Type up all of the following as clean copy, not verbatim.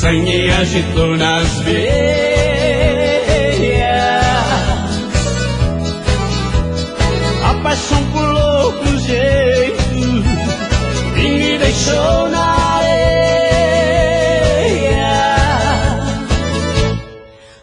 sangue agitou nas veias, a paixão pulou com jeito e me deixou na areia.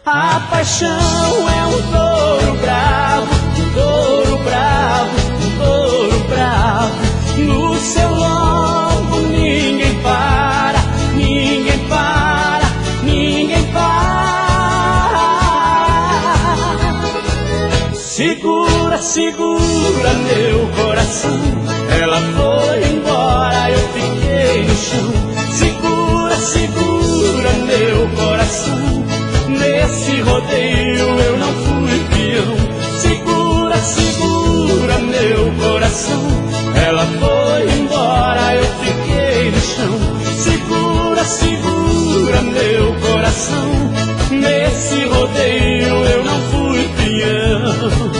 A paixão é um touro bravo, um touro bravo, um touro bravo. No seu lombo ninguém para, ninguém para, ninguém para. Segura, segura meu coração, ela foi embora, eu fiquei no chão. Segura, segura meu coração, nesse rodeio eu não fui peão. Segura, segura meu coração, ela foi embora, eu fiquei no chão. Segura, segura meu coração, nesse rodeio eu não fui peão.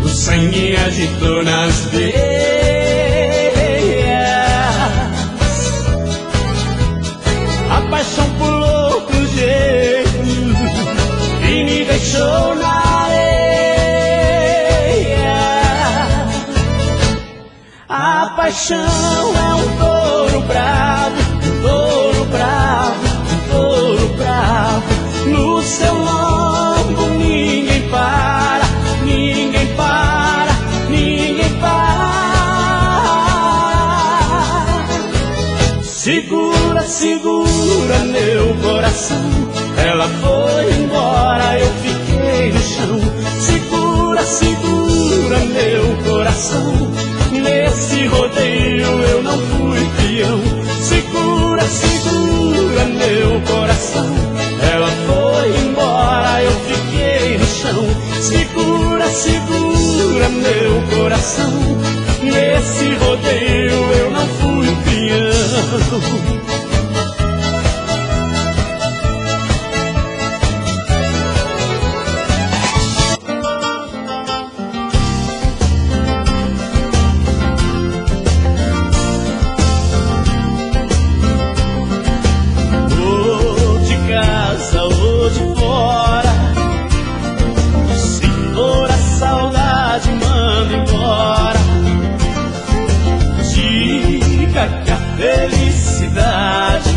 O sangue agitou nas veias, a paixão pulou com jeito e me deixou na areia. A paixão é um touro bravo, um touro bravo, um touro bravo. No seu lombo ninguém para, ninguém para, ninguém para. Segura, segura meu coração, ela foi embora, eu fiquei no chão. Segura, segura meu coração, nesse rodeio eu não fui peão. Segura, segura meu coração, ela foi embora, eu fiquei no chão. Segura, segura meu coração, nesse rodeio eu não fui peão. Felicidade,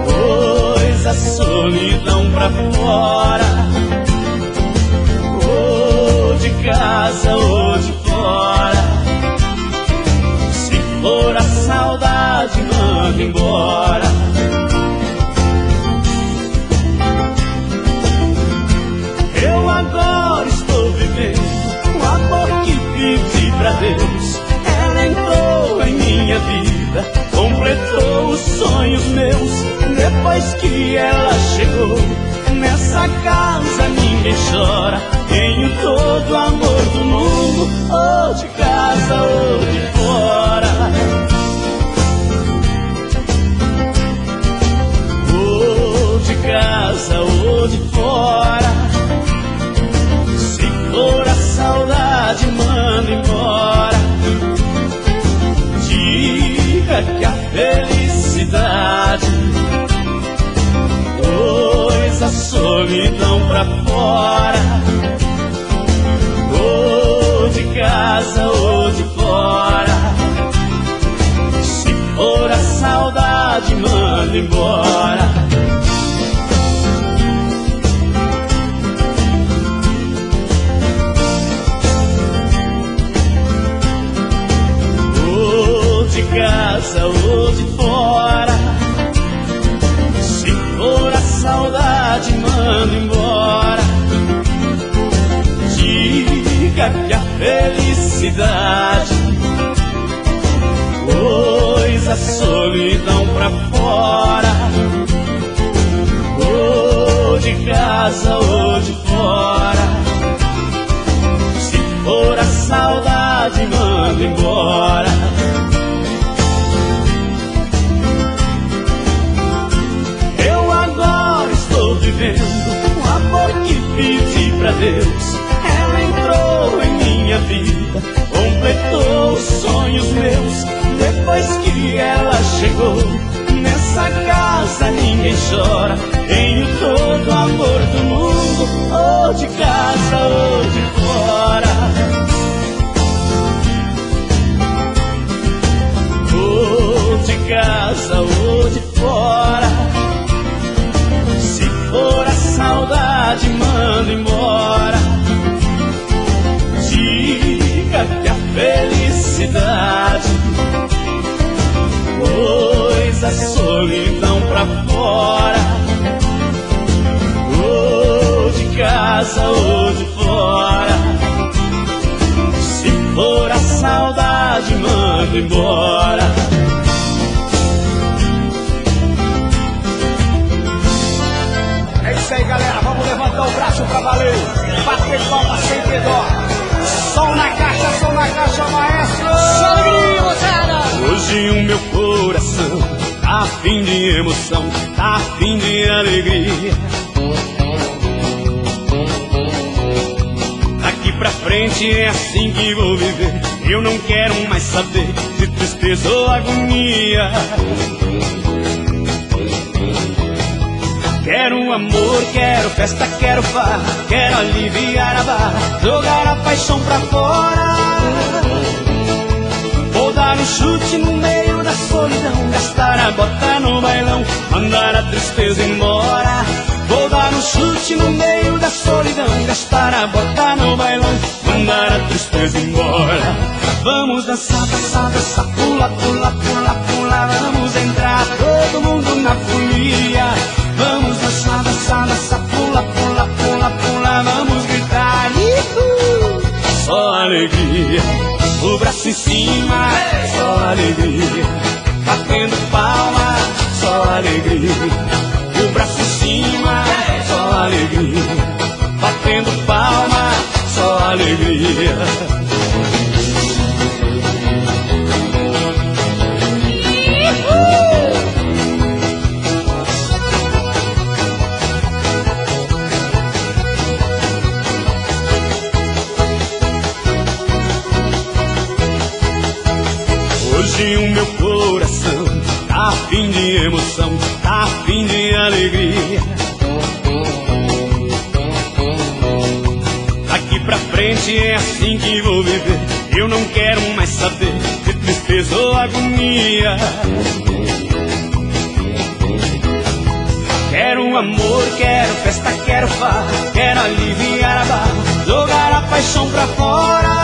pois a solidão pra fora, ou de casa ou de fora. Se for a saudade, manda embora. Eu agora estou vivendo o amor que pedi pra Deus. Ela entrou em minha vida, completou os sonhos meus. Depois que ela chegou, nessa casa ninguém chora. Tenho todo o amor do mundo, ou de casa ou de fora. Ou de casa ou de fora. Se for a saudade, manda embora. Diga que a felicidade, pois a solidão pra fora, ou de casa ou de fora. Se for a saudade, manda embora. De casa ou de fora, se for a saudade, manda embora. Diga que a felicidade, pois a solidão pra fora, ou de casa ou de fora. Se for a saudade, manda embora. chegou. Nessa casa ninguém chora. Tenho todo o amor do mundo, ou de casa ou de fora. Ou de casa ou de fora. Se for a saudade, manda embora. Diga que a felicidade pôs a solidão pra fora. Ou de casa ou de fora. Se for a saudade, manda embora. É isso aí, galera, vamos levantar o braço pra valer. Bater palma sem ter dó. Som na caixa, maestro. Só alegria, moçada. Hoje o meu coração tá afim de emoção, tá afim de alegria. Daqui pra frente é assim que vou viver. Eu não quero mais saber de tristeza ou agonia. Quero amor, quero festa, quero farra, quero aliviar a barra, jogar a paixão pra fora. Vou dar um chute no meio da solidão, gastar a bota no bailão, mandar a tristeza embora. Vou dar um chute no meio da solidão, gastar a bota no bailão, mandar a tristeza embora. Vamos dançar, dançar, dançar, pula, pula, pula, pula. Vamos entrar todo mundo na folia. Vamos dançar, dançar, dançar, pula, pula, pula, pula. Vamos gritar, só alegria. O braço em cima, só alegria. Batendo palma, só alegria. O braço em cima, só alegria. Batendo palma, só alegria. Hoje o meu coração tá afim de emoção, tá afim de alegria. Daqui pra frente é assim que vou viver. Eu não quero mais saber de tristeza ou agonia. Quero amor, quero festa, quero farra, quero aliviar a barra, jogar a paixão pra fora.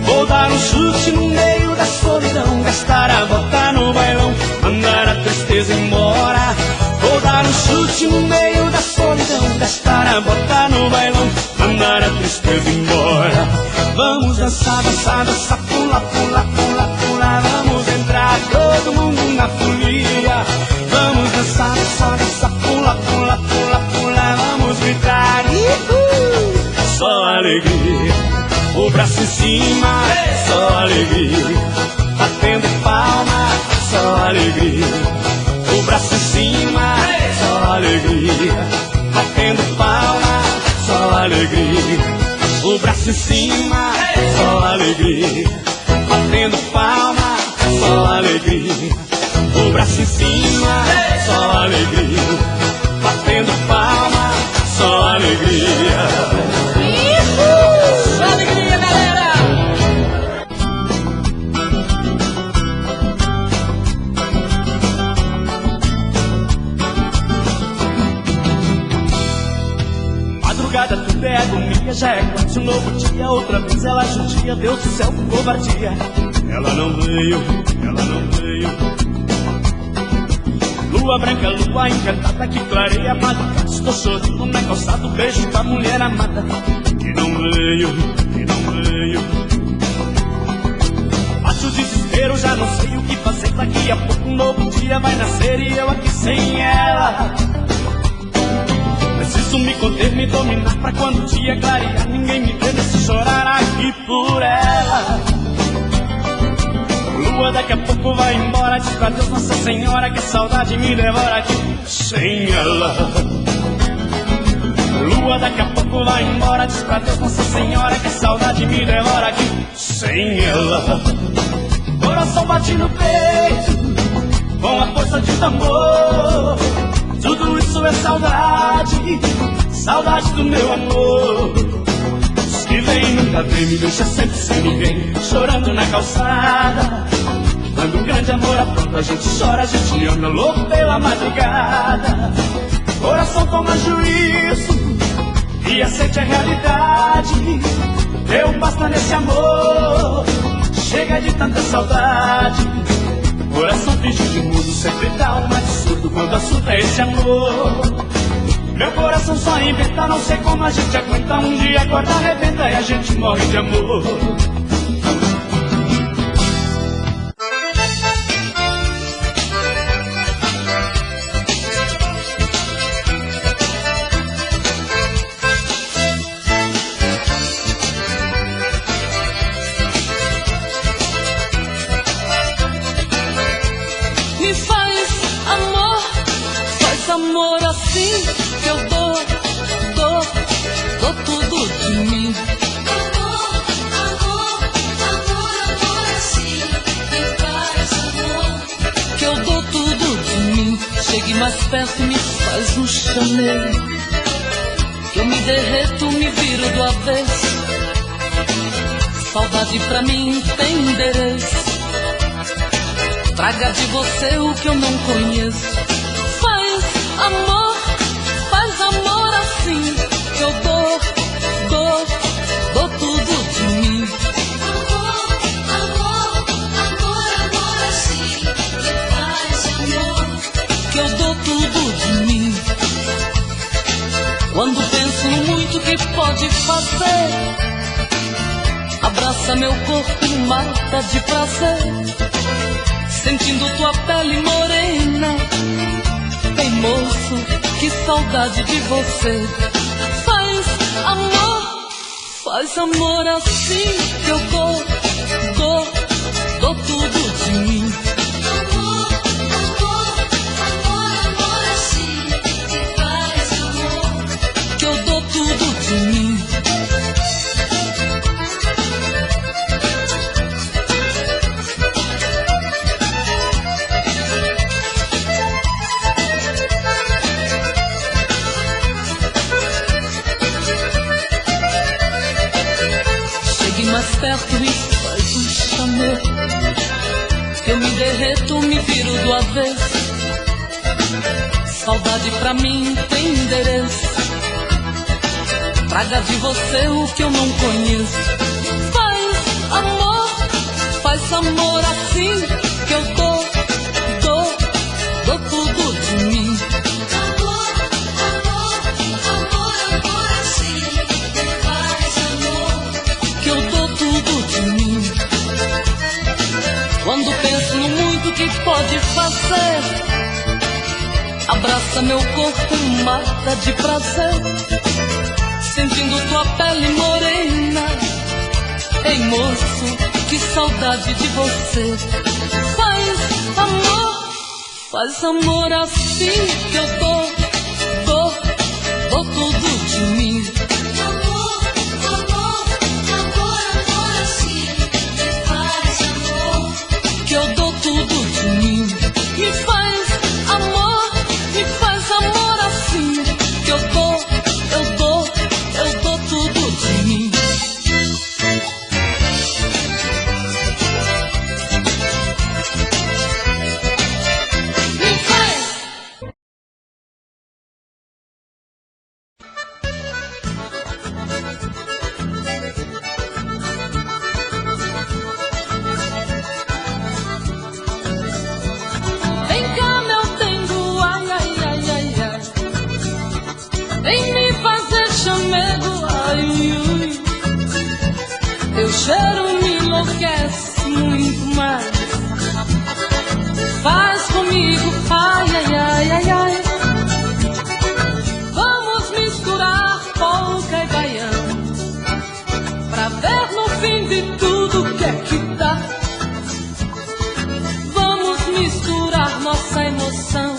Vou dar um chute no meio da solidão, gastar a bota no bailão, mandar a tristeza embora. Vou dar um chute no meio da solidão, gastar a bota no bailão, mandar a tristeza embora. Vamos dançar, dançar, dançar, pula, pula, pula, pula. Vamos entrar todo mundo na folia. Vamos dançar, dançar, dançar, pula, pula, pula, pula. Vamos gritar, só alegria. O braço em cima, só alegria. Batendo palma, só alegria. O braço em cima, só alegria. Batendo palma, só alegria. O braço em cima, só alegria. Batendo palma, só alegria. O braço em cima, só alegria. Batendo palma, só alegria. Só alegria, galera. Madrugada tudo é agonia, já é quase um novo dia. Outra vez ela judia, Deus do céu, que covardia. Ela não veio, ela não veio. Lua branca, lua encantada que clareia a madrugada. Estou sorrindo na calçada, beijo da mulher amada. Que não veio, que não veio. Bate o desespero, já não sei o que fazer. Daqui a pouco um novo dia vai nascer e eu aqui sem ela. Preciso me conter, me dominar pra quando o dia clarear ninguém me vê nesse chorar aqui por ela. Lua daqui a pouco vai embora, diz pra Deus Nossa Senhora que a saudade me devora aqui sem ela. Lua daqui a pouco vai embora, diz pra Deus Nossa Senhora que a saudade me devora aqui sem ela. coração bate no peito com a força de tambor. Tudo isso é saudade, saudade do meu amor. Os que vem nunca vem, me deixa sempre sem ninguém, chorando na calçada. Quando um grande amor apronta, a gente chora, a gente anda louco pela madrugada. Coração toma juízo e aceite a realidade. Deu basta nesse amor, chega de tanta saudade. Coração finge de mudo, sempre dá um absurdo quando assunto é esse amor. Meu coração só inventa, não sei como a gente aguenta. Um dia a corda arrebenta e a gente morre de amor. Amor assim que eu dou tudo de mim. Amor assim, me faz amor. Que eu dou tudo de mim. Chegue mais perto e me faz um chamego. Que eu me derreto, me viro do avesso. Saudade pra mim tem endereço. Traga de você o que eu não conheço. Faz amor assim, que eu dou tudo de mim. Amor assim, que faz amor, que eu dou tudo de mim. Quando penso no muito que pode fazer, abraça meu corpo e mata de prazer, sentindo tua pele morena. Ei moço, que saudade de você. Faz amor assim, que eu dou tudo de mim. Amor assim, que faz amor, que eu dou tudo de mim. Mais perto e faz um chamego. Eu me derreto, me viro do avesso. Saudade pra mim tem endereço. Traga de você o que eu não conheço. Faz amor assim, que eu dou tudo de mim. Amor assim, faz amor, que eu dou tudo de mim. Quando penso no muito que pode fazer, abraça meu corpo e mata de prazer, sentindo tua pele morena. Ei moço, que saudade de você. Faz amor assim, que eu dou tudo de mim. Eu dou tudo de mim. Me faz amor assim, que eu dou tudo de mim. Me faz. Vem me fazer chamego, ai, ui, ui. Teu cheiro me enlouquece muito mais. Faz comigo, ai, ai, ai, ai, ai. Vamos misturar polca e baião, pra ver no fim de tudo o que é que dá. Vamos misturar nossa emoção.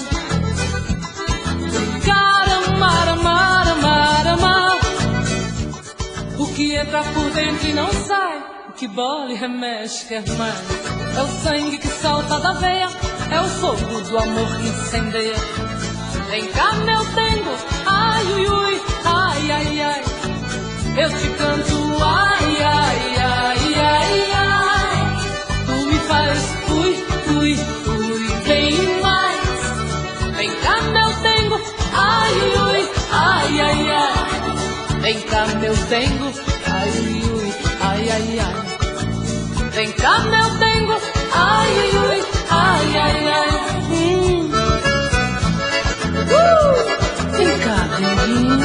O que entra por dentro e não sai, o que bola e remexe quer mais. É o sangue que salta da veia, é o fogo do amor que incendeia. Vem cá, meu dengo, ai, ui, ui, ai, ai, ai. Eu te canto, ai, ai, ai, ai, ai. Tu me faz, ui, ui, ui, vem mais. Vem cá, meu dengo, ai, ui, ui, ai, ai, ai. Vem cá, meu dengo, ai, ui, ui, ai, ai, ai. Vem cá, meu dengo, ai, ui, ui, ai, ai, ai. Vem cá, denguinho.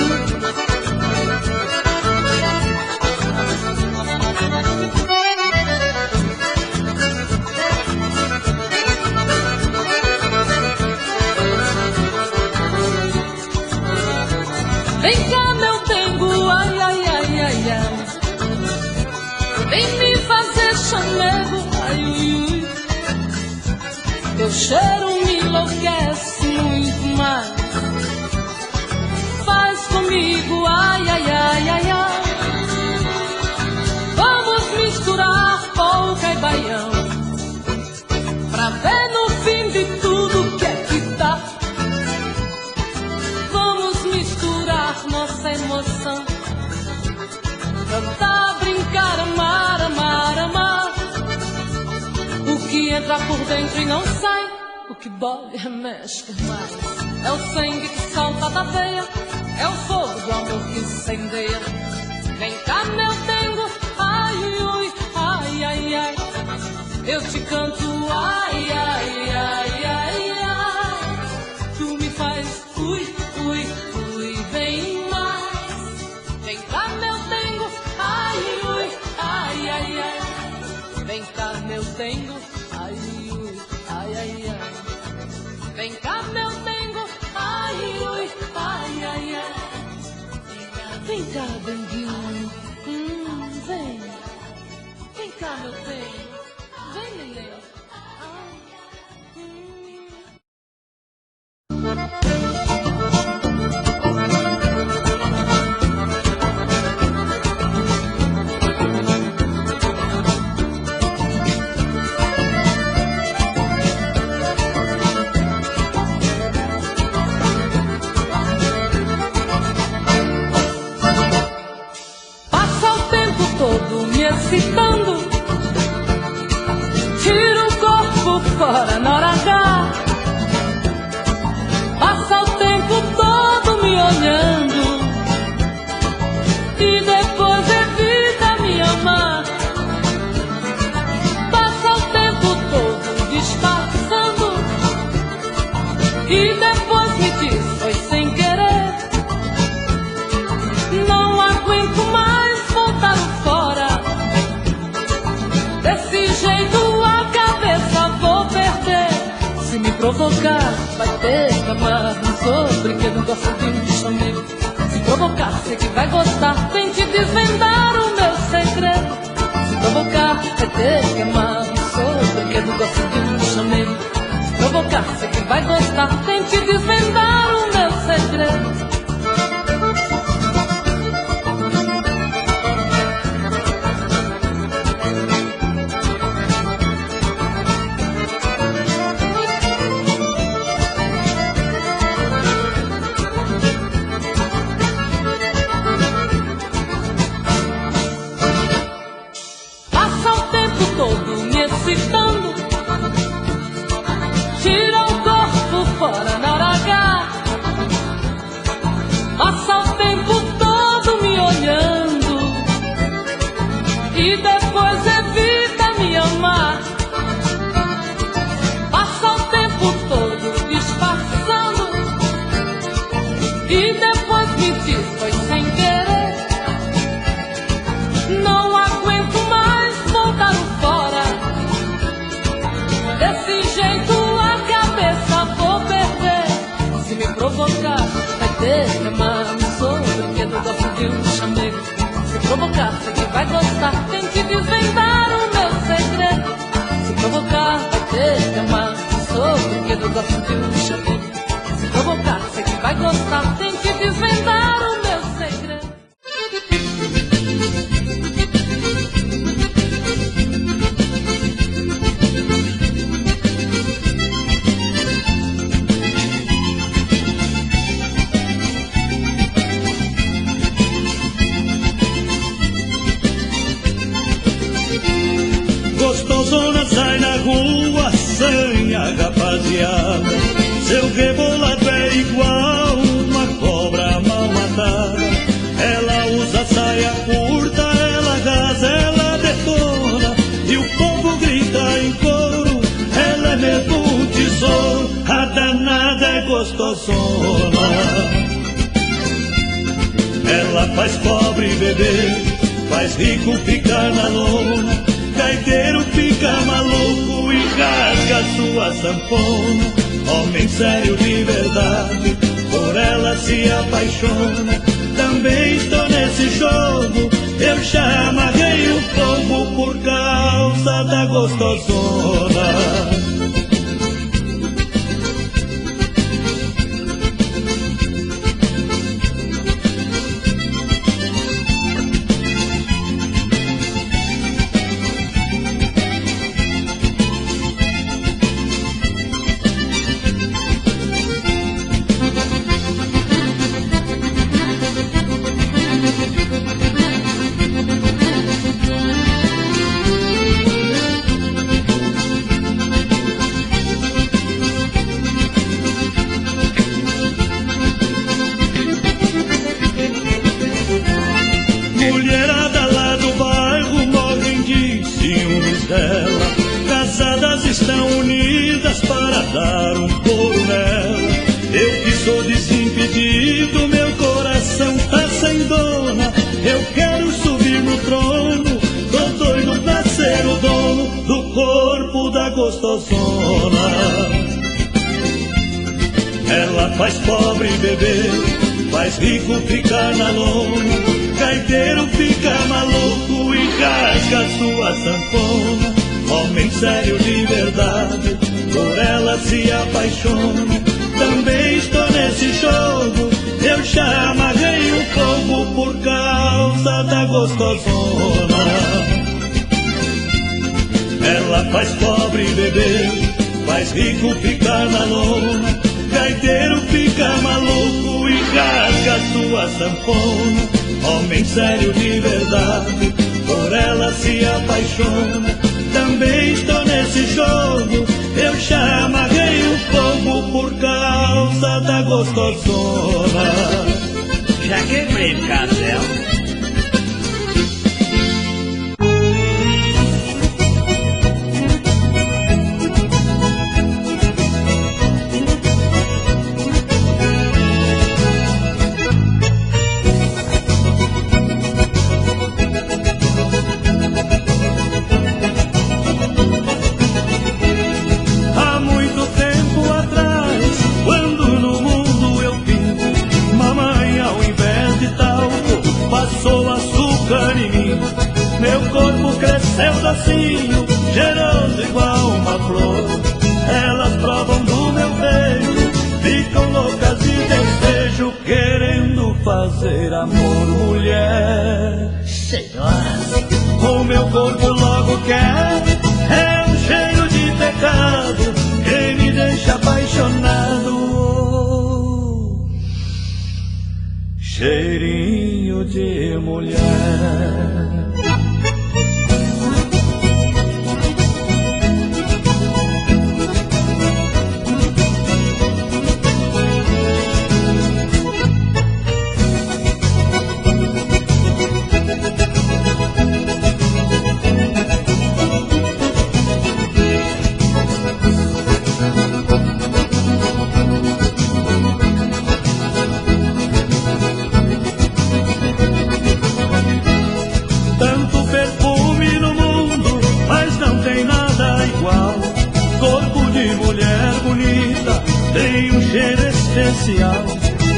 Vem cá, meu dengo, ai, ai, ai, ai, ai. Vem me fazer chamego, ai, ui, ui. Teu cheiro me enlouquece muito mais. Faz comigo, ai, ai, ai, ai, ai. Vamos misturar polca e baião, pra ver no fim de tudo que é que dá. Vamos misturar nossa emoção, cantar, brincar, amar, amar, amar. O que entra por dentro e não sai, o que dói remexe por mais. É o sangue que salta da veia, é o fogo do amor que incendeia. Vem cá, meu dengo, ai, ui, ui, ai, ai, ai. Eu te canto, ai, ai, ai, ai, ai. Tu me faz, ui, ui, ui, vem mais. Vem cá, meu dengo, ai, ui, ai, ai, ai. Vem cá, meu dengo, ai, ui, ai, ai, ai. Vem cá, meu dengo, ai, ui, ai, ai, ai. Vem cá, denguinho, vem. Vem cá, meu dengo, vem, neném. Passa o tempo todo me excitando, tira o corpo fora na hora H. Passa o tempo todo me olhando e depois evita me amar. Passa o tempo todo disfarçando e depois me diz foi sem querer. Não aguento mais voltar fora, desse jeito a cabeça vou perder. Se me provocar, vai ter que amar. Não sou brinquedo, gosto de um chamego. Se provocar, sei que vai gostar. Tente desvendar o meu segredo. Se provocar, vai ter que amar. Não sou brinquedo, gosto de um chamego. Se provocar, sei que vai gostar. Tente desvendar o meu segredo. Passa o tempo todo me excitando, tira o corpo fora na hora H. Passa o tempo todo me olhando e depois evita me amar. Passa o tempo todo disfarçando e depois me diz foi sem querer. Não aguento mais voltar fora, desse jeito a cabeça vou perder. Se me provocar, vai ter que amar. Não sou brinquedo, gosto de um chamego. Se provocar, sei que vai gostar. Tente desvendar o meu segredo. Se provocar, vai ter que amar. Não sou brinquedo, gosto de um chamego. Se provocar, sei que vai gostar. Tente desvendar o meu segredo. mulherada é gostosona. Ela faz pobre beber, faz rico ficar na lona. Gaiteiro fica maluco e rasga sua sanfona. Homem sério de verdade, por ela se apaixona. Também estou nesse jogo, eu já amarrei o fogo por causa da gostosona. Mulherada lá do bairro morrem de ciúmes dela. Casadas estão unidas para dar um couro nela. Eu que sou desimpedido, meu coração tá sem dona. Eu quero subir no trono, tô doido pra ser o dono do corpo da gostosona. Ela faz pobre beber, faz rico ficar na lona. Gaiteiro fica maluco e rasga sua sanfona. Homem sério de verdade, por ela se apaixona. Também estou nesse jogo, eu já amarrei o fogo por causa da gostosona. Ela faz pobre beber, faz rico ficar na lona. Gaiteiro fica maluco e rasga sua sanfona. Homem sério de verdade, por ela se apaixona. Também estou nesse jogo, eu já amarrei o fogo por causa da gostosona. Já quebrei o castelo. Meu corpo cresceu docinho, cheiroso igual uma flor. Elas provam do meu beijo, ficam loucas de desejo, querendo fazer amor, mulher cheirosa. O meu corpo logo quer, é um cheiro de pecado que me deixa apaixonado. Cheirinho de mulher.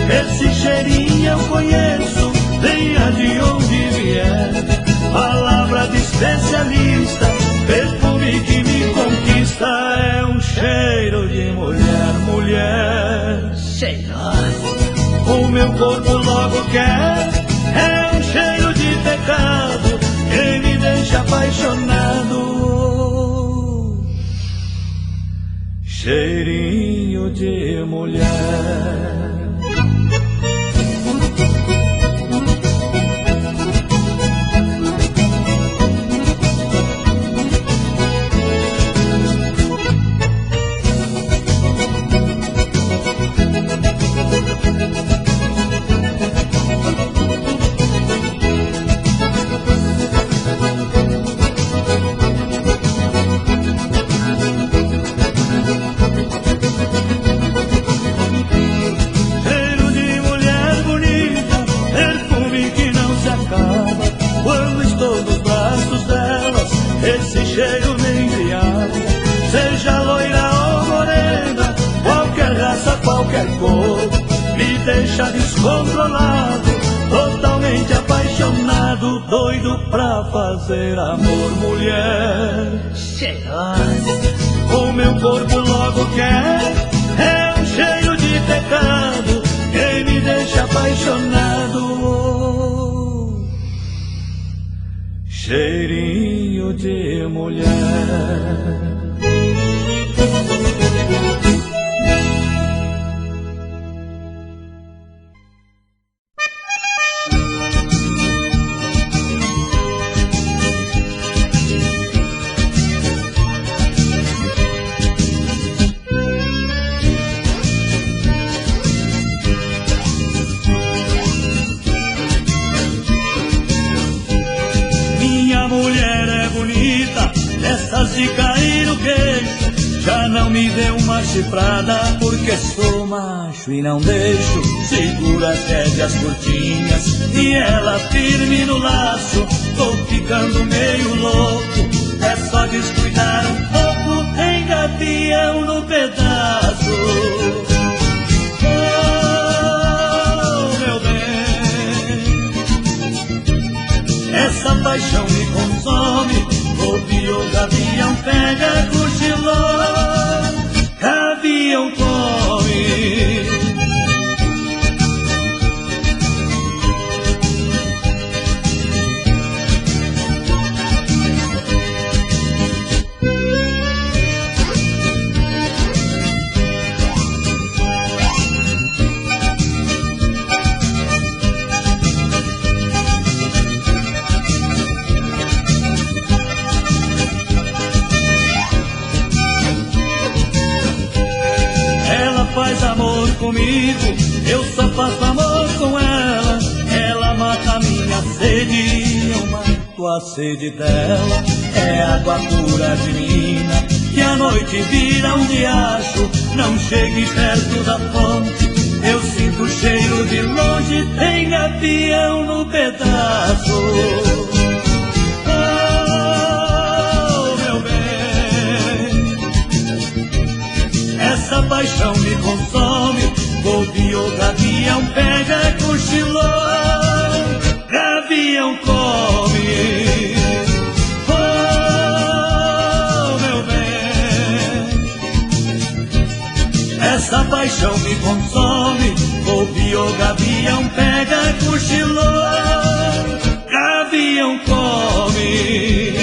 Esse cheirinho eu conheço, venha de onde vier. Palavra de especialista, perfume que me conquista. É um cheiro de mulher, mulher cheirosa. O meu corpo logo quer, é um cheiro de pecado que me deixa apaixonado. Cheirinho de mulher. qualquer cor, me deixa descontrolado, totalmente apaixonado, doido pra fazer amor, mulher cheirosa. O meu corpo logo quer, é um cheiro de pecado que me deixa apaixonado. Cheirinho de mulher. De cair no queixo, já não me dê uma chifrada, porque sou macho e não deixo. Segura as rédeas curtinhas e ela firme no laço. Tô ficando meio louco, é só descuidar um pouco, tem gavião no pedaço. Oh, meu bem, essa paixão me consome. Ouviu, gavião pega, cochilou, gavião come. Faz amor comigo, eu só faço amor com ela. Ela mata a minha sede, eu mato a sede dela. É água pura de mina, que a noite vira um riacho. Não chegue perto da fonte, eu sinto o cheiro de longe. Tem gavião no pedaço. Essa paixão me consome, ouve o gavião pega, cochilou, gavião come. Oh, meu bem, essa paixão me consome, ouve o gavião pega, cochilou, gavião come.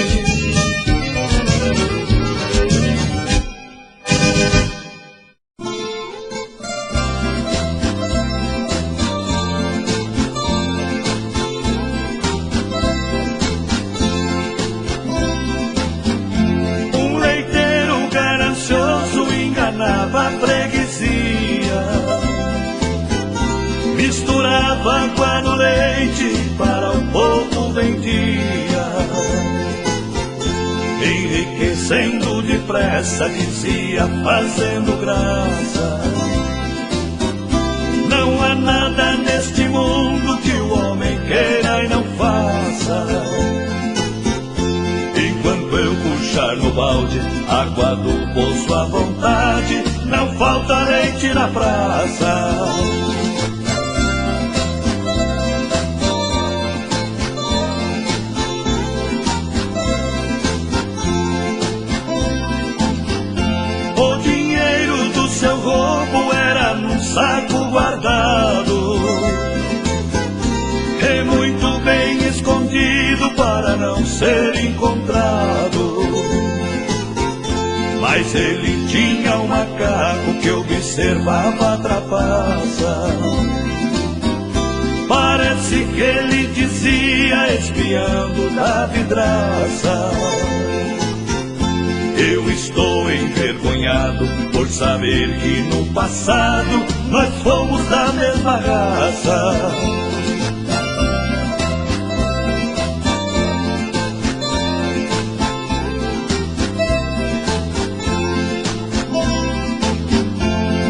A freguesia misturava água no leite, para o povo vendia, enriquecendo depressa, dizia, fazendo graça. Não há nada neste mundo que o homem queira e não faça. Enquanto eu puxar no balde água do poço à vontade, não falta leite na praça. O dinheiro do seu roubo era num saco guardado, e muito bem escondido para não ser encontrado. Mas ele tinha um macaco que observava a trapaça. Parece que ele dizia, espiando da vidraça: eu estou envergonhado por saber que no passado nós fomos da mesma raça.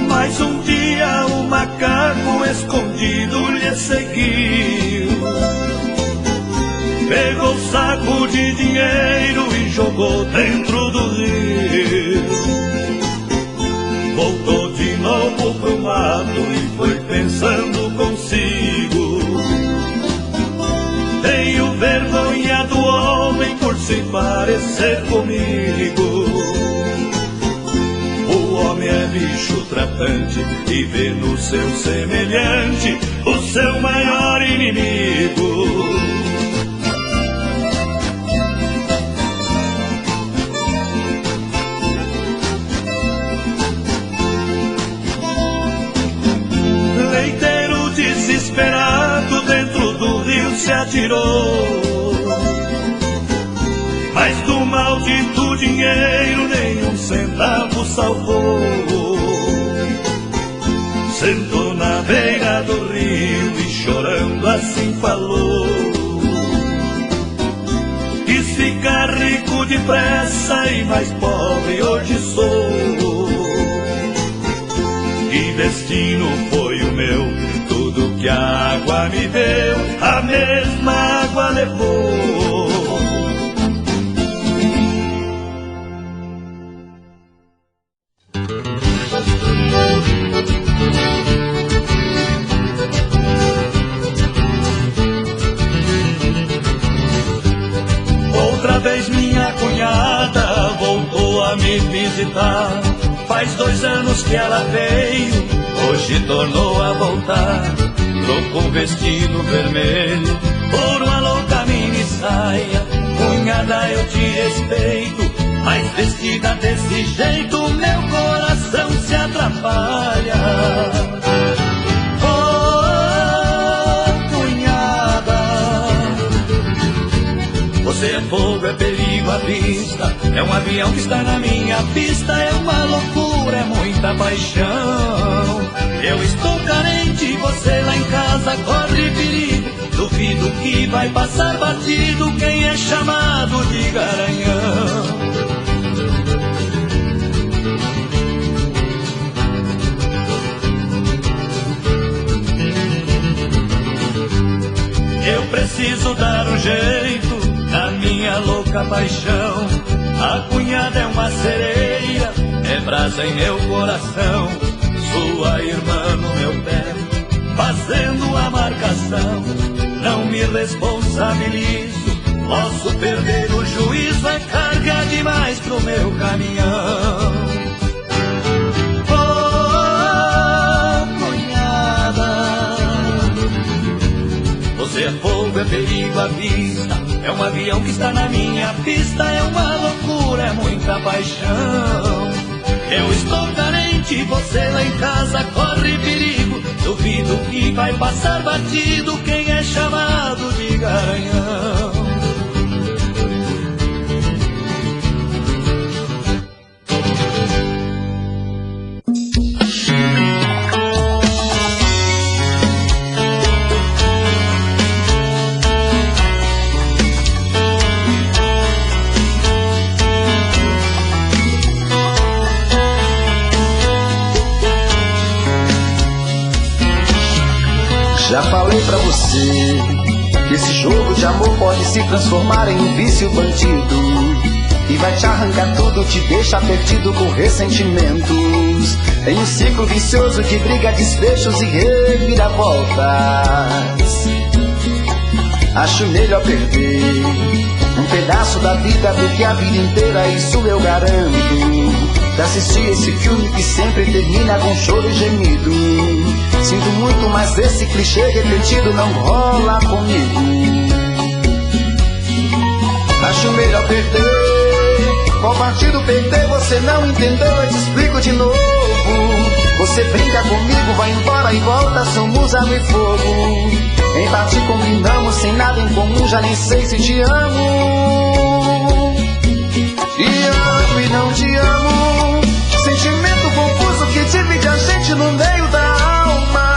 Mas um dia o macaco escondido lhe seguiu, pegou o saco de dinheiro e jogou dentro do rio. Voltou de novo pro mato e foi pensando consigo: tenho vergonha do homem por se parecer comigo. O homem é bicho tratante e vê no seu semelhante o seu maior inimigo. Leiteiro desesperado dentro do rio se atirou, mas do maldito dinheiro nenhum centavo salvou. Sentou na beira do rio e chorando assim falou: quis ficar rico depressa e mais pobre hoje sou. Que destino foi o meu? Tudo que a água me deu, a mesma água levou. Outra vez minha cunhada voltou a me visitar. Faz 2 anos que ela veio, hoje tornou a voltar. Trocou um vestido vermelho por uma louca mini saia. Cunhada, eu te respeito, mas vestida desse jeito meu coração se atrapalha. Oh, cunhada, você é fogo, é perigo à vista, é um avião que está na minha pista, é uma loucura, é muita paixão. Eu estou carente, você lá em casa corre perigo, duvido que vai passar batido quem é chamado de garanhão. Eu preciso dar um jeito na minha louca paixão. A cunhada é uma sereia, é brasa em meu coração. Sua irmã no meu pé, fazendo a marcação. Não me responsabilizo, posso perder o juízo, é carga demais pro meu caminhão. Você é fogo, é perigo à vista, é um avião que está na minha pista, é uma loucura, é muita paixão. Eu estou carente, você lá em casa corre perigo, duvido que vai passar batido quem é chamado de garanhão. Já falei pra você que esse jogo de amor pode se transformar em um vício bandido e vai te arrancar tudo, te deixa perdido com ressentimentos. Em um ciclo vicioso de briga, desfechos e reviravoltas. Acho melhor perder um pedaço da vida do que a vida inteira, isso eu garanto. De assistir esse filme que sempre termina com choro e gemido. Sinto muito, mas esse clichê repetido não rola comigo. Acho melhor perder. Qual partido perder você não entendeu, eu te explico de novo. Você brinca comigo, vai embora e volta, somos água e fogo. Em parte combinamos, sem nada em comum, já nem sei se te amo. Te amo e não te amo. Sentimento confuso que divide a gente no meio da alma.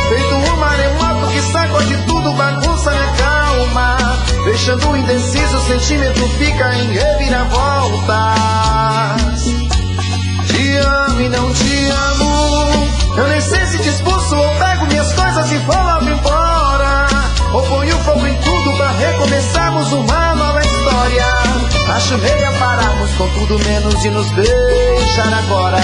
Feito um maremoto que sacode tudo, bagunça na calma. Deixando indeciso, o sentimento fica em reviravoltas. Te amo e não te amo. Eu nem sei se te expulso ou pego minhas coisas e vou logo embora. Ou ponho fogo em tudo pra recomeçarmos uma nova história. Acho melhor pararmos com tudo menos de nos deixar agora.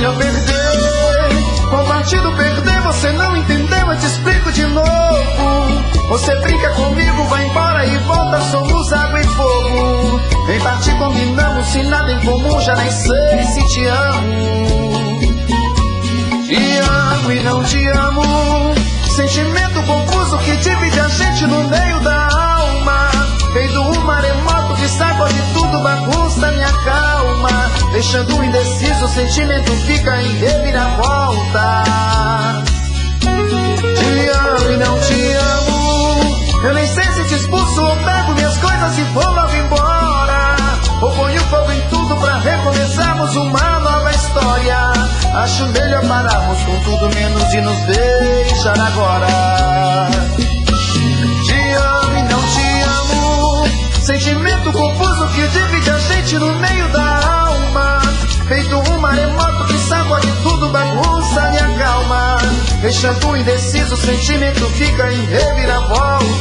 melhor perder. Qual partido perder você não entendeu, eu te explico de novo. Você brinca comigo, vai embora e volta, somos água e fogo. Em partir combinamos, se nada em comum, já nem sei se te amo. Te amo e não te amo, sentimento confuso que divide a gente no meio da alma. Feito um maremoto que sacode tudo, bagunça minha calma. Deixando indeciso, o sentimento fica em reviravolta. Te amo e não te amo, eu nem sei se te expulso ou pego minhas coisas e vou logo embora. Ou ponho fogo em tudo pra recomeçarmos uma nova história. Acho melhor pararmos com tudo menos de nos beijar agora. Te amo e não te amo, sentimento confuso que divide a gente no meio da alma. Feito um maremoto que sacode tudo, bagunça minha calma. Deixando indeciso, o sentimento fica em reviravoltas.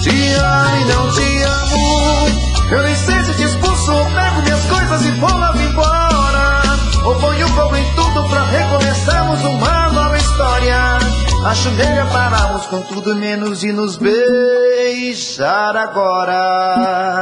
Te amo e não te amo, eu nem sei se te expulso ou pego minhas coisas e vou logo embora. Ou ponho fogo em tudo pra recomeçarmos uma nova história. Acho melhor pararmos com tudo menos de nos beijar agora.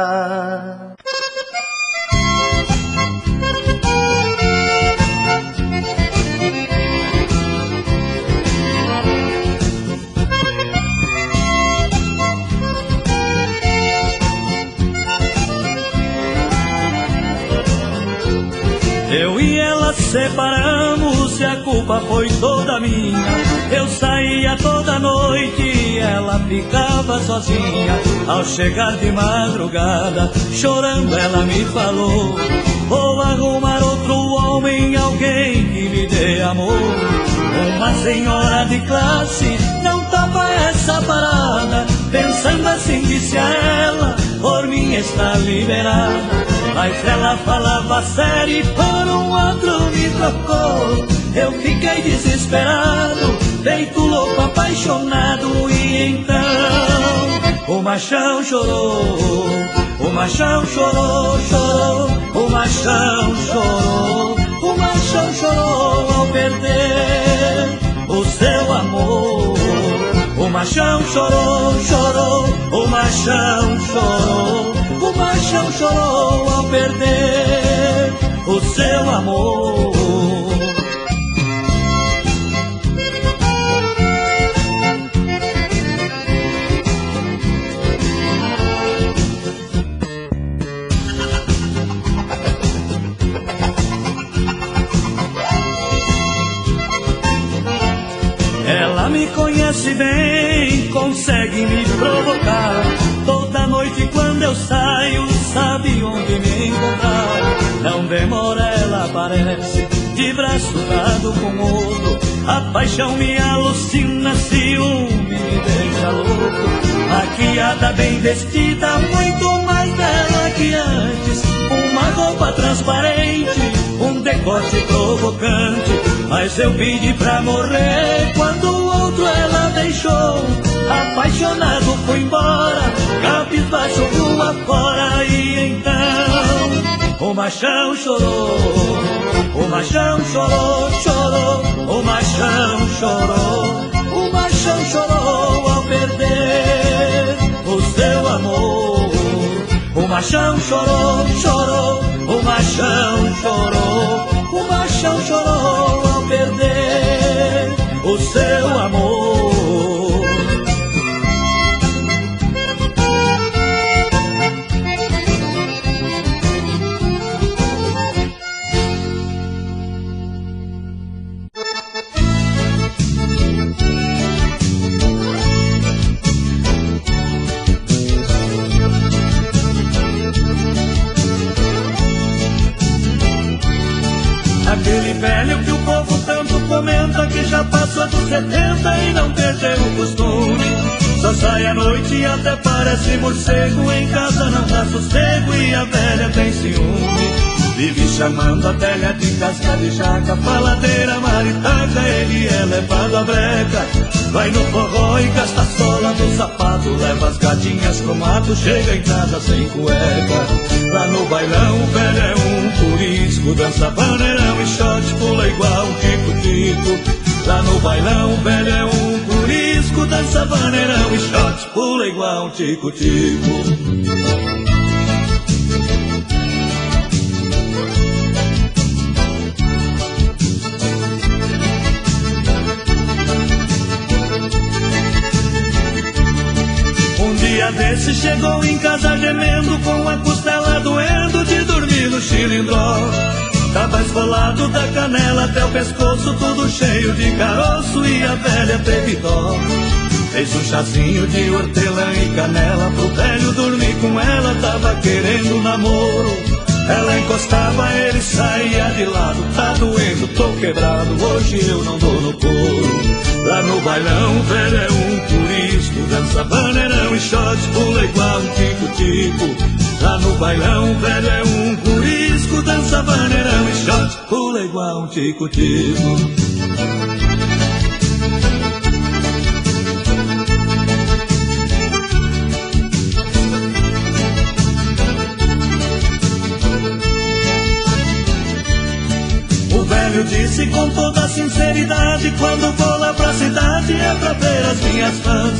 Eu e ela separamos e a culpa foi toda minha. Eu saía toda noite e ela ficava sozinha. Ao chegar de madrugada, chorando ela me falou: vou arrumar outro homem, alguém que me dê amor. Uma senhora de classe não topa essa parada. Pensando assim disse a ela: por mim está liberada. Mas ela falava sério e por um outro me trocou. Eu fiquei desesperado, feito louco, apaixonado. E então o machão chorou, o machão chorou, chorou. O machão chorou, o machão chorou ao perder o seu amor. O machão chorou, chorou, o machão chorou. O machão chorou ao perder o seu amor. Ela me conhece bem, consegue me provocar. Toda noite quando eu saio, sabe onde me encontrar. Não demora, ela aparece, de braço dado com outro. A paixão me alucina, ciúme me deixa louco. Maquiada, bem vestida, muito mais bela que antes. Uma roupa transparente, um decote provocante. Mas eu pedi pra morrer quando o outro ela deixou. Apaixonado fui embora, cabisbaixo rua fora. E então o machão chorou, o machão chorou, chorou. O machão chorou, o machão chorou ao perder o seu amor. O machão chorou, chorou. O machão chorou, o machão chorou ao perder o seu amor. Aquele velho que o povo tanto comenta, que já passou dos 70 e não perdeu o costume. Só sai à noite e até parece morcego. Em casa não dá sossego e a velha tem ciúme. Vive chamando a telha de casca de jaca, faladeira, maritaca, ele é levado à breca. Vai no forró e gasta a sola do sapato, leva as gatinhas pro mato, chega em casa sem cueca. Lá no bailão o velho é um purisco, tico-tico, dança vaneirão e shot, pula igual um tico-tico. Lá no bailão o velho é um curisco, dança vaneirão e shot, pula igual um tico-tico. Um dia desse chegou em casa gemendo, com a costela doendo de dormir no chilindró. Tava esfolado da canela até o pescoço, tudo cheio de caroço, e a velha teve dó. Fez um chazinho de hortelã e canela pro velho dormir com ela, tava querendo namoro. Ela encostava, ele saía de lado, tá doendo, tô quebrado, hoje eu não dou no couro. Lá no bailão o velho é um turisco, dança vaneirão e shot, pula igual um tico-tico. Lá no bailão o velho é um curisco, dança vaneirão e shot, pula igual um tico-tico. O velho disse com toda sinceridade, quando vou lá pra cidade é pra ver as minhas fãs.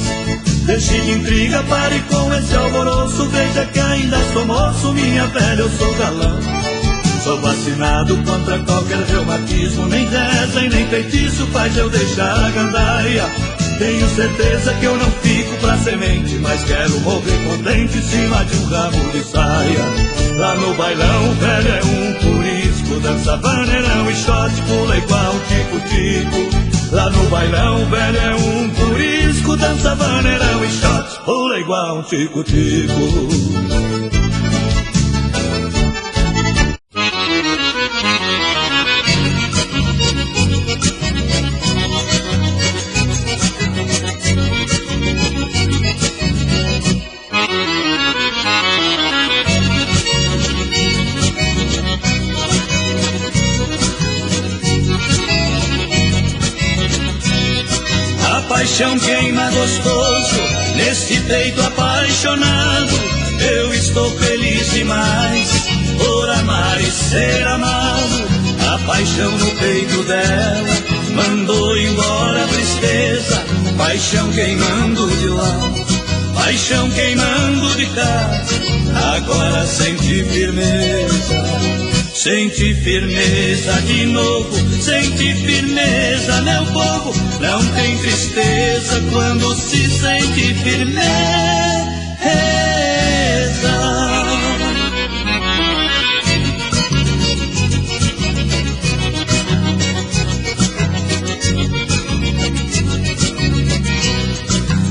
Deixe de intriga, pare com esse alvoroço, veja que ainda sou moço, minha velha, eu sou galã. Sou vacinado contra qualquer reumatismo, nem reza e nem feitiço faz eu deixar a gandaia. Tenho certeza que eu não fico pra semente, mas quero morrer contente em cima de um ramo de saia. Lá no bailão o velho é um turisco, dança vaneirão e shot, pula igual um tico-tico. Lá no bailão o velho é um turisco, dança vaneirão e shot, pula igual um tico-tico. A paixão queima gostoso, nesse peito apaixonado. Eu estou feliz demais por amar e ser amado. A paixão no peito dela mandou embora a tristeza. Paixão queimando de lá, paixão queimando de cá. Agora senti firmeza, senti firmeza de novo, senti firmeza, meu povo. Não tem tristeza quando se sente firmeza.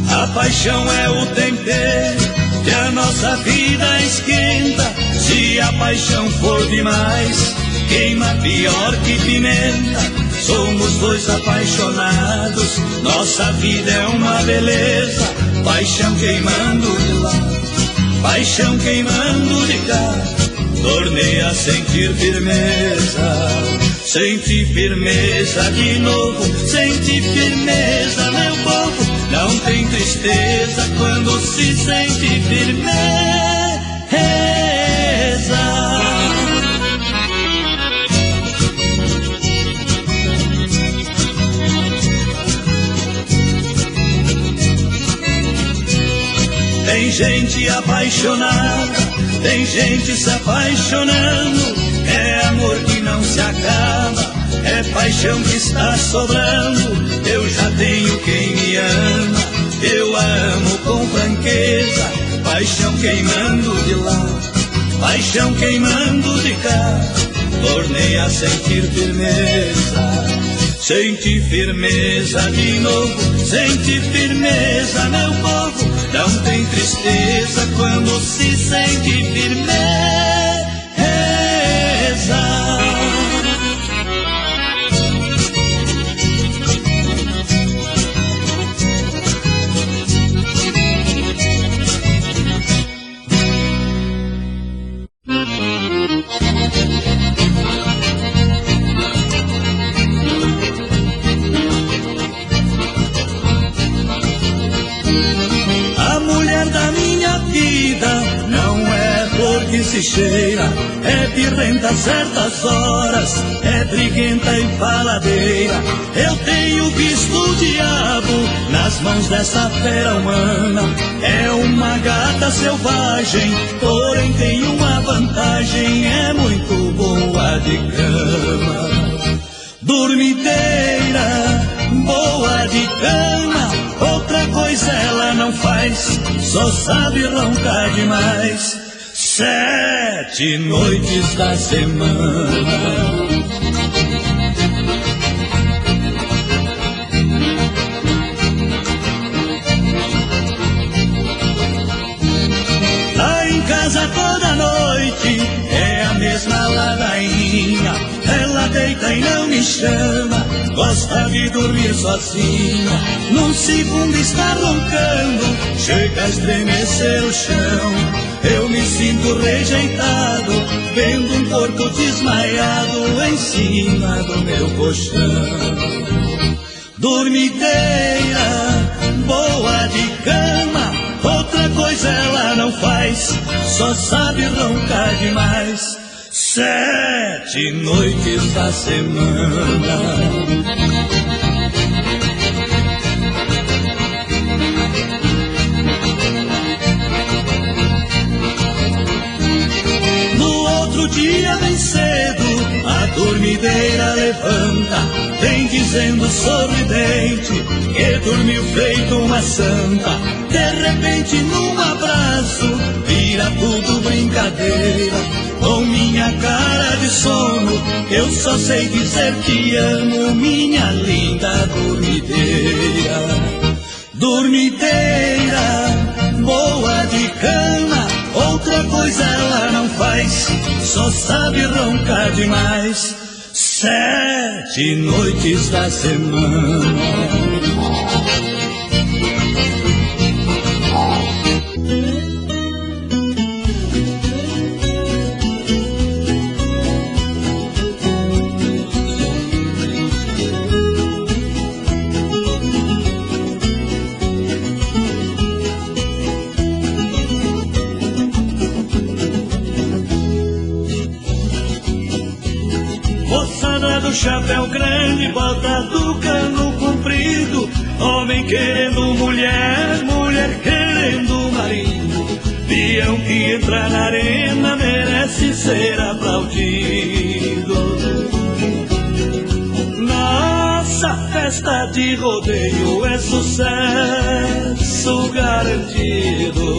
A paixão é o tempero que a nossa vida esquenta. Se a paixão for demais, queima pior que pimenta. Somos dois apaixonados, nossa vida é uma beleza. Paixão queimando de lá, paixão queimando de cá. Tornei a sentir firmeza, senti firmeza de novo, senti firmeza, meu povo. Não tem tristeza quando se sente firmeza. Tem gente apaixonada, tem gente se apaixonando. É amor que não se acaba, é paixão que está sobrando. Eu já tenho quem me ama, eu a amo com franqueza. Paixão queimando de lá, paixão queimando de cá. Tornei a sentir firmeza, senti firmeza de novo, senti firmeza, meu povo. Não tem tristeza quando se sente firmeza. Se ligeira, é birrenta certas horas, é briguenta e faladeira. Eu tenho visto o diabo nas mãos dessa fera humana. É uma gata selvagem, porém tem uma vantagem, é muito boa de cama. Dormideira, boa de cama, outra coisa ela não faz, só sabe roncar demais. 7 noites da semana. Lá em casa toda noite é a mesma ladainha. Ela deita e não me chama, gosta de dormir sozinha. Num segundo está roncando, chega a estremecer o chão. Eu me sinto rejeitado, vendo um porco desmaiado em cima do meu colchão. Dormideira, boa de cama, outra coisa ela não faz, só sabe roncar demais. 7 noites da semana. No dia bem cedo, a dormideira levanta, vem dizendo sorridente que dormiu feito uma santa. De repente num abraço, vira tudo brincadeira. Com minha cara de sono, eu só sei dizer que amo minha linda dormideira. Dormideira, boa de cama, outra coisa ela não faz, só sabe roncar demais. 7 noites da semana. Do chapéu grande, bota do cano comprido, homem querendo mulher, mulher querendo marido. Peão que entra na arena merece ser aplaudido. Nossa festa de rodeio é sucesso garantido.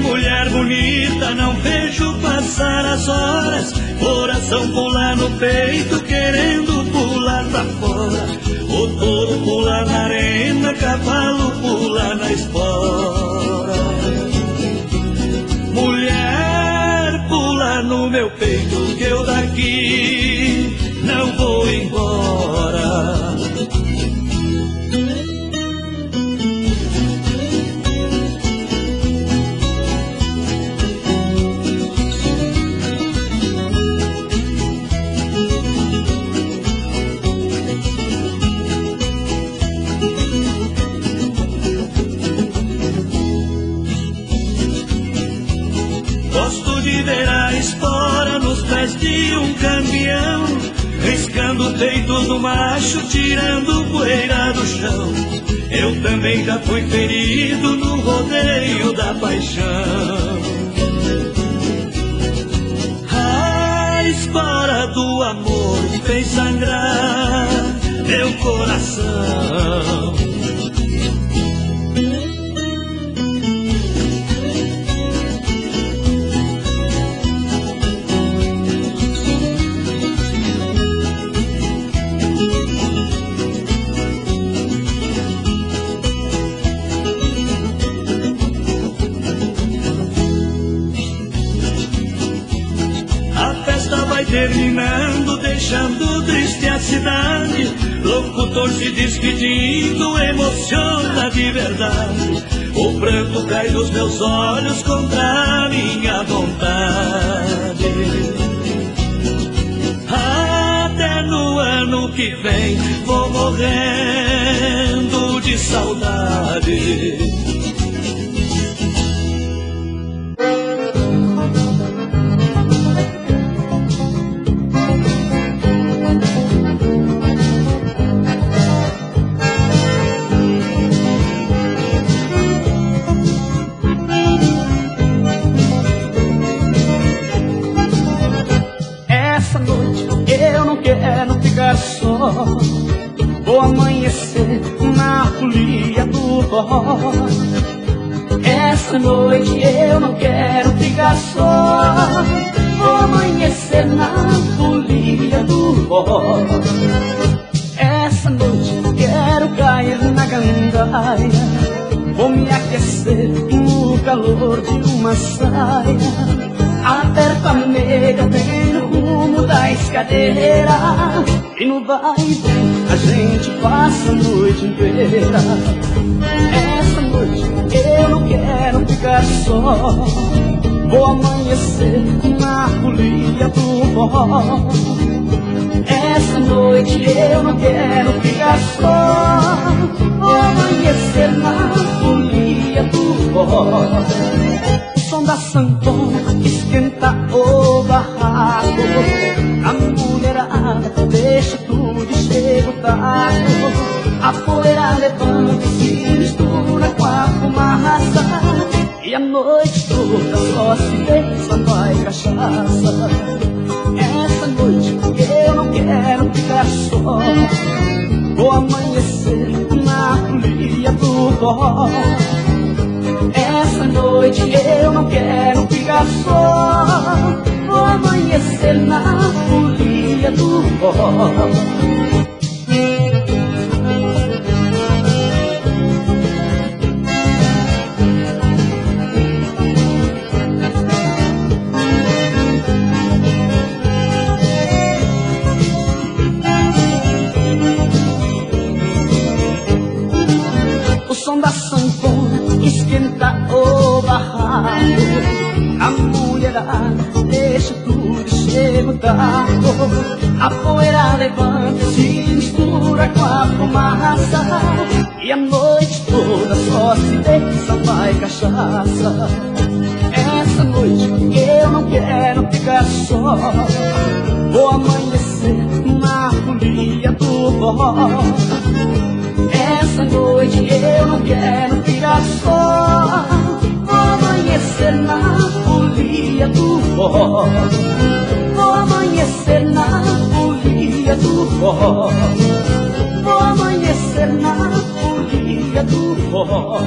Mulher bonita, não vejo passar as horas. Coração pula no peito, querendo pular pra fora. O touro pula na arena, cavalo pula na espora. Mulher pula no meu peito, que eu daqui não vou embora. Ver a espora nos pés de um campeão, riscando o peito do macho, tirando poeira do chão. Eu também já fui ferido no rodeio da paixão. A espora do amor fez sangrar meu coração. Terminando, deixando triste a cidade, louco tô se despedindo, emociona de verdade. O pranto cai dos meus olhos contra a minha vontade. Até no ano que vem vou morrendo de saudade. Quero ficar só, vou amanhecer na folia do forró. Essa noite eu não quero ficar só, vou amanhecer na folia do forró. Essa noite quero cair na gandaia, vou me aquecer no calor de uma saia. Aperta a nega bem no rumo da escadeira, e no vai e vem a gente passa a noite inteira. Essa noite eu não quero ficar só, vou amanhecer na folia do forró. Essa noite eu não quero ficar só, vou amanhecer na folia do forró. O som da sanfona esquenta o barraco, a mulherada deixa tudo e chega o taco. A poeira levanta e se mistura com a fumaça, e a noite toda só se vê, só vai cachaça. Essa noite eu não quero ficar só, vou amanhecer na folia do forró. Essa noite eu não quero ficar só, vou amanhecer na folia do forró. O som da sanfona esquenta o barraco, a mulherada deixa tudo e chega o taco. A poeira levanta e se mistura com a fumaça, e a noite toda só se vê, só vai cachaça. Essa noite eu não quero ficar só, vou amanhecer na folia do forró. Essa noite eu não quero ficar só, vou amanhecer na folia do forró. Vou amanhecer na folia do forró, vou amanhecer na folia do forró.